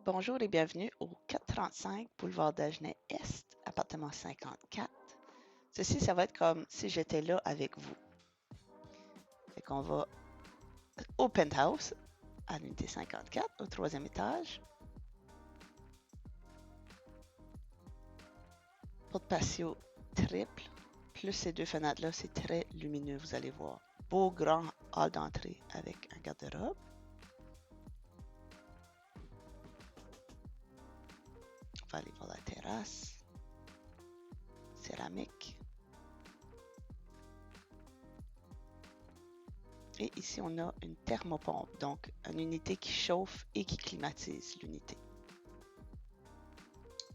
Bonjour et bienvenue au 435 boulevard d'Agenais Est, appartement 54. Ceci, ça va être comme si j'étais là avec vous. Fait qu'on va au penthouse, à l'unité 54, au troisième étage. Porte patio triple, plus ces deux fenêtres-là, c'est très lumineux, vous allez voir. Beau grand hall d'entrée avec un garde-robe. On va aller voir la terrasse. Céramique. Et ici, on a une thermopompe, donc une unité qui chauffe et qui climatise l'unité.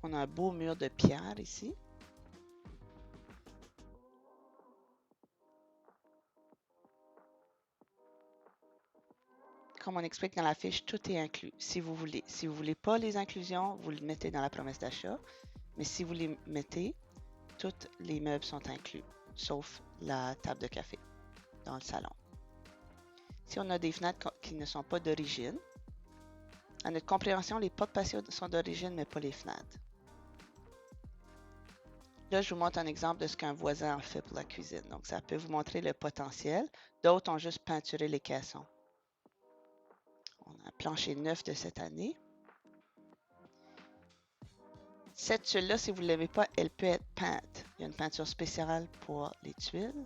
On a un beau mur de pierre ici. Comme on explique dans la fiche, tout est inclus si vous voulez. Si vous ne voulez pas les inclusions, vous le mettez dans la promesse d'achat. Mais si vous les mettez, tous les meubles sont inclus, sauf la table de café dans le salon. Si on a des fenêtres qui ne sont pas d'origine, à notre compréhension, les portes patio sont d'origine, mais pas les fenêtres. Là, je vous montre un exemple de ce qu'un voisin a fait pour la cuisine. Donc, ça peut vous montrer le potentiel. D'autres ont juste peinturé les caissons. On a un plancher neuf de cette année. Cette tuile-là, si vous ne l'aimez pas, elle peut être peinte. Il y a une peinture spéciale pour les tuiles.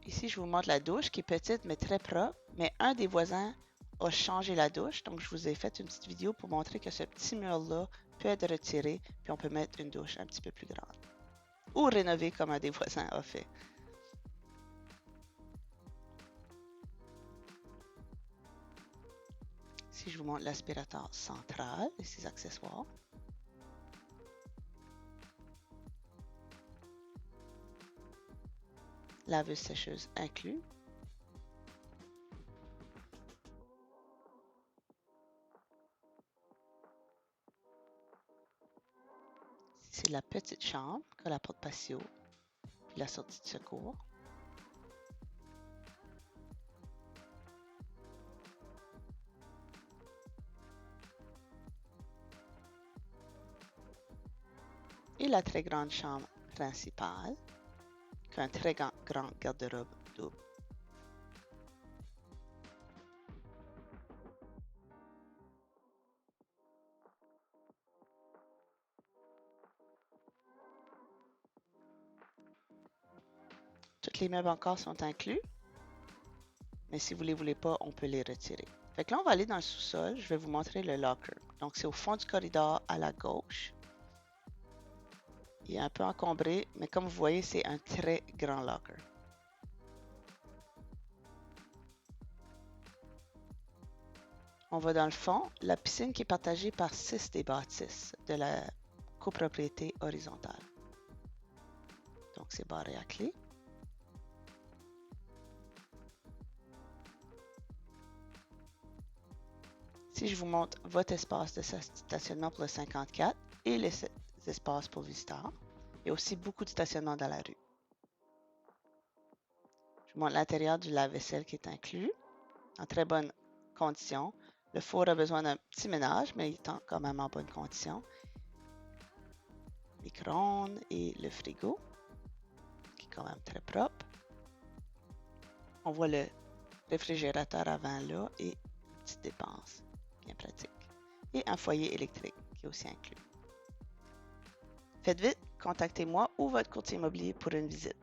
Ici, je vous montre la douche qui est petite mais très propre. Mais un des voisins a changé la douche. Donc, je vous ai fait une petite vidéo pour montrer que ce petit mur-là peut être retiré. Puis, on peut mettre une douche un petit peu plus grande. Ou rénover comme un des voisins a fait. Ici, je vous montre l'aspirateur central et ses accessoires. Laveuse sécheuse inclus. C'est la petite chambre que la porte patio, puis la sortie de secours. Et la très grande chambre principale, qui a un très grand garde-robe double. Tous les meubles encore sont inclus, mais si vous ne les voulez pas, on peut les retirer. Fait que là, on va aller dans le sous-sol. Je vais vous montrer le locker. Donc, c'est au fond du corridor à la gauche. Il est un peu encombré, mais comme vous voyez, c'est un très grand locker. On va dans le fond, la piscine qui est partagée par 6 des bâtisses de la copropriété horizontale. Donc, c'est barré à clé. Si je vous montre votre espace de stationnement pour le 54 et les espaces pour visiteurs, il y a aussi beaucoup de stationnement dans la rue. Je vous montre l'intérieur du lave-vaisselle qui est inclus, en très bonne condition. Le four a besoin d'un petit ménage, mais il est quand même en bonne condition. Micro-ondes et le frigo, qui est quand même très propre. On voit le réfrigérateur avant là et une petite dépense bien pratique. Et un foyer électrique qui est aussi inclus. Faites vite, contactez-moi ou votre courtier immobilier pour une visite.